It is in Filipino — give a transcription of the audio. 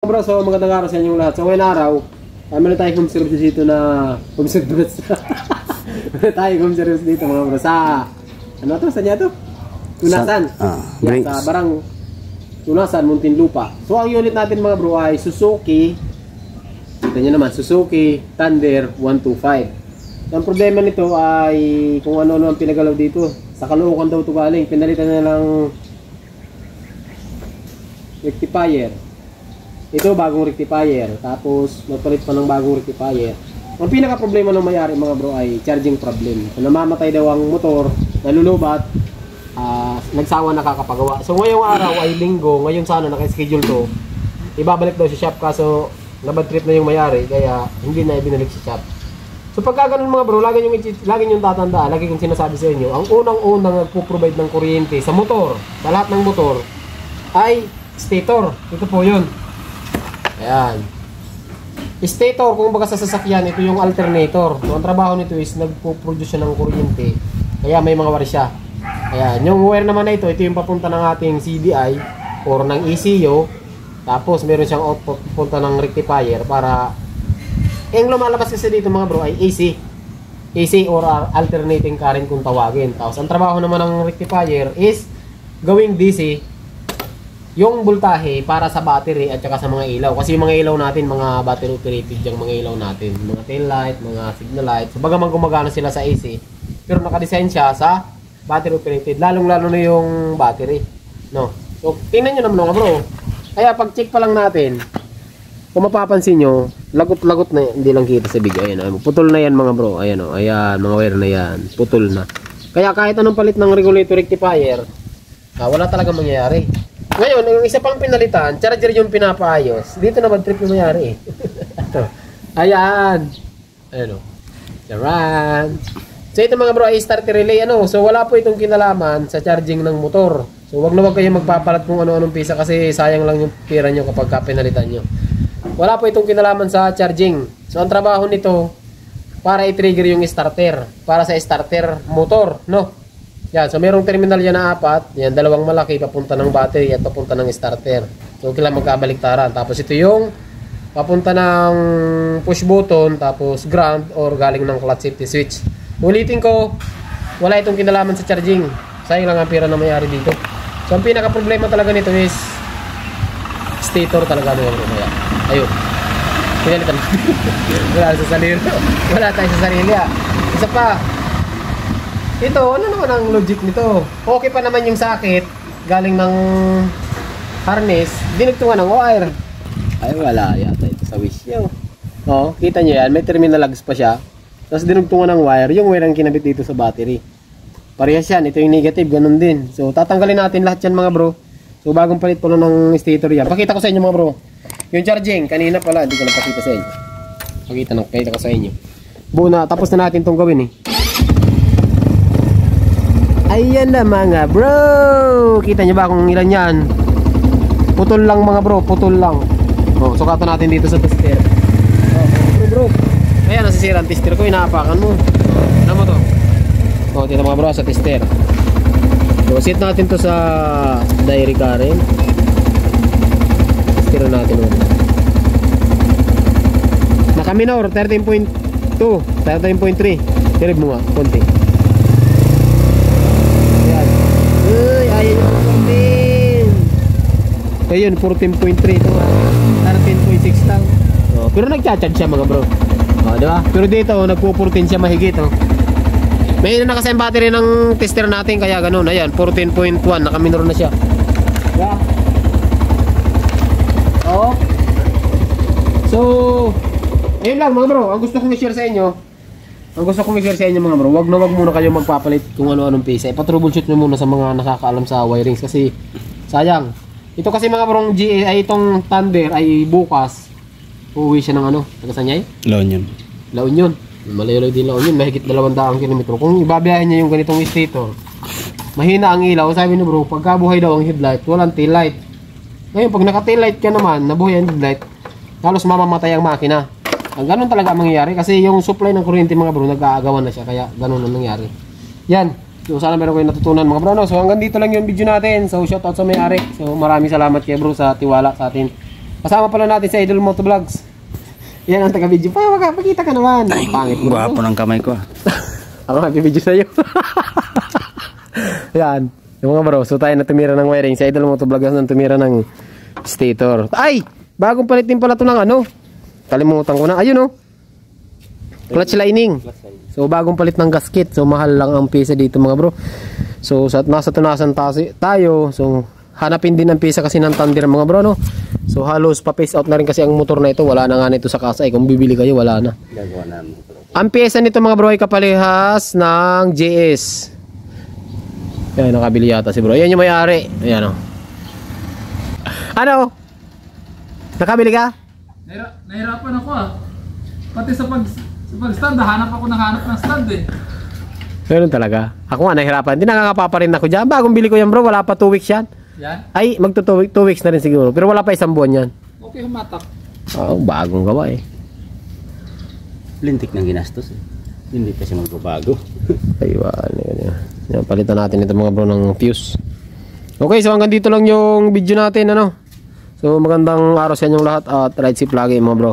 Bro, so magandang araw sa inyong lahat. So ngayong araw, meron tayong home service dito na home service. Meron tayong home service dito mga bro sa ano to? Saan niya to? Tunasan. Sa Barang Tunasan, Muntinlupa. So ang unit natin mga bro ay Suzuki. Kita niyo naman, Suzuki Thunder 125. Ang problema nito ay kung ano-ano ang pinagalaw dito. Sa Caloocan daw ito galing. Pinalitan na lang rectifier. Ito bagong rectifier, tapos magpalit pa ng bagong rectifier. Ang pinaka problema ng may-ari mga bro ay charging problem. So, namamatay daw ang motor, nalulubat, nagsawa nakakapagawa. So ngayong araw ay linggo, ngayon sana naka-schedule to. Ibabalik daw sa shop kaso nabad trip na yung may-ari kaya hindi na ibinalik sa shop. So pagka ganun mga bro, lagi nyo tatandaan, lagi kong sinasabi sa inyo, ang unang-unang nagpo-provide ng kuryente sa motor, sa lahat ng motor ay stator. Ito po 'yun. Ayan. Stator, kung baga sa sasakyan, ito yung alternator. So, ang trabaho nito is nagpo-produce siya ng kuryente. Kaya may mga wire siya. Ayan. Yung wire naman na ito yung papunta ng ating CDI or ng ECU. Tapos, meron siyang output papunta ng rectifier para yung lumalabas kasi dito mga bro ay AC. AC or alternating current kung tawagin. Tapos, ang trabaho naman ng rectifier is gawing DC yung voltahe para sa battery at saka sa mga ilaw. Kasi yung mga ilaw natin, mga battery operated yung mga ilaw natin. Mga tail light, mga signal light. So bagaman gumagana sila sa AC, pero nakadesign siya sa battery operated. Lalong-lalo na yung battery. No? So tingnan nyo naman mga bro. Kaya pag check pa lang natin, kung mapapansin nyo, lagot-lagot na, hindi lang kita sa video. Ayan, putol na yan mga bro. Ayan o, ayan, mga wire na yan. Putol na. Kaya kahit anong palit ng regulator rectifier, wala talagang mangyayari. Ngayon, yung isa pang pinalitan, charger yung pinapaayos. Dito naman trip yung mayari eh. Ito. Ayan. Ayan o. Charan. So ito mga bro ay starter relay ano. So wala po itong kinalaman sa charging ng motor. So wag na wag kayo magpapalat kung ano-anong pisa kasi sayang lang yung pira nyo kapag pinalitan nyo. Wala po itong kinalaman sa charging. So ang trabaho nito para i-trigger yung starter. Para sa starter motor, no? Yan, so merong terminal yan na 4. Yan, dalawang malaki papunta ng battery at papunta ng starter. So kailangan magkabaliktaran. Tapos ito yung papunta ng push button, tapos ground or galing ng clutch safety switch. Ulitin ko, wala itong kinalaman sa charging. Sayang lang ang pira na may-ari dito. So ang pinaka problema talaga nito is stator talaga mga bro. Ayun. Pinalitan. Wala sa sarili. Wala tayo sa sarili ah. Isa pa. Ito, ano naman ang logic nito? Okay pa naman yung sakit galing ng harness, dinugtungan ng wire. Ay wala yata ito sa wish nyo. Oh, kita nyo yan, may terminal lugs pa siya. Tapos dinugtungan ng wire, yung wire ang kinabit dito sa battery. Parehas yan, ito yung negative, ganun din. So tatanggalin natin lahat yan mga bro. So bagong palit po ng stator yan. Pakita ko sa inyo mga bro. Yung charging, kanina pala, hindi ko napakita sa inyo. Pakita ko sa inyo. Buo na, tapos na natin itong gawin eh. Ayan na mga bro. Kita nyo ba kung ilan yan? Putol lang mga bro, putol lang. Oh, sukatan natin dito sa tester. Bro. Ayan, nasisira ang tester ko, inaapakan mo. Ano mo to? Oh, dito mga bro sa tester. So, set natin to sa diary current. Tester natin mo. Naka minor 13.2, 13.3. Tirib mo nga, konti. Ayun, 14.3 ito. 13.6 lang. Oh, pero nagcha-charge siya mga bro. Oh, di ba? Pero dito nagpo-14 siya mahigit oh. May na kasi ang battery ng tester natin kaya ganoon. Ayan, 14.1 naka-minor na siya. Yeah. Oh. So, ayun lang mga bro, ang gusto kong i-share sa inyo. Mga bro, wag muna kayo magpapalit kung ano-anong pisa. Ipa-troubleshoot nyo muna sa mga nakakaalam sa wirings kasi sayang. Ito kasi mga brong GA ay itong Thunder ay bukas uuwi siya ng ano, taga Sanyay? La Union. Malayo-layo din La Union, mahigit 200 kilometro. Kung ibabiyahin niya yung ganitong stator, mahina ang ilaw. Sabi ni bro, pagkabuhay daw ang headlight, walang tail light. Ngayon pag naka-tail light ka naman, nabuhay ang headlight, halos mamamatay ang makina. Ang ganun talaga ang mangyayari kasi yung supply ng kuryente mga bro, nag-aagawan na siya kaya ganun ang nangyari. Yan. So sana meron kayo natutunan mga bro. No? So hanggang dito lang yung video natin. So shoutout sa may-ari. So maraming salamat kay bro sa tiwala sa atin. Kasama pala natin sa Idol Motovlogs. Yan ang taga-video. Pakita ka naman. Pangit mo. Guwapo ng kamay ko. Ako mag-video sa'yo. Yan. Yung mga bro, so tayo na tumira ng wiring. Sa Idol Motovlogs na tumira ng stator. Ay! Bagong palit din pala ito ng ano. Kalimutan ko na. Ayun oh. Clutch lining. So bagong palit ng gasket. So mahal lang ang pisa dito mga bro. So nasa tunasan tayo. So hanapin din ang pisa kasi ng Thunder mga bro no. So halos pa-phase out na rin kasi ang motor na ito. Wala na nga nito sa kasa. Kung bibili kayo wala na. Ang pyesa nito mga bro ay kapalihas ng JS. Yan, nakabili yata si bro. Yan yung may-ari. Ayan o. Ano? Nakabili ka? Nahirapan ako Pati sa pag-stand, hanap ako ng stand eh. Meron talaga. Ako nga nahirapan. Hindi nakakapapa rin ako dyan. Bagong bili ko yan bro. Wala pa 2 weeks yan. Yan? Ay, magto 2 weeks na rin siguro. Pero wala pa 1 buwan yan. Okay, humatak. Oo, bagong gawa eh. Lintik ng ginastos eh. Hindi kasi magbabago. Aywan. Yan, palitan natin ito mga bro ng fuse. Okay, so hanggang dito lang yung video natin ano. So magandang araw sa inyong lahat at ride safe lagi mga bro.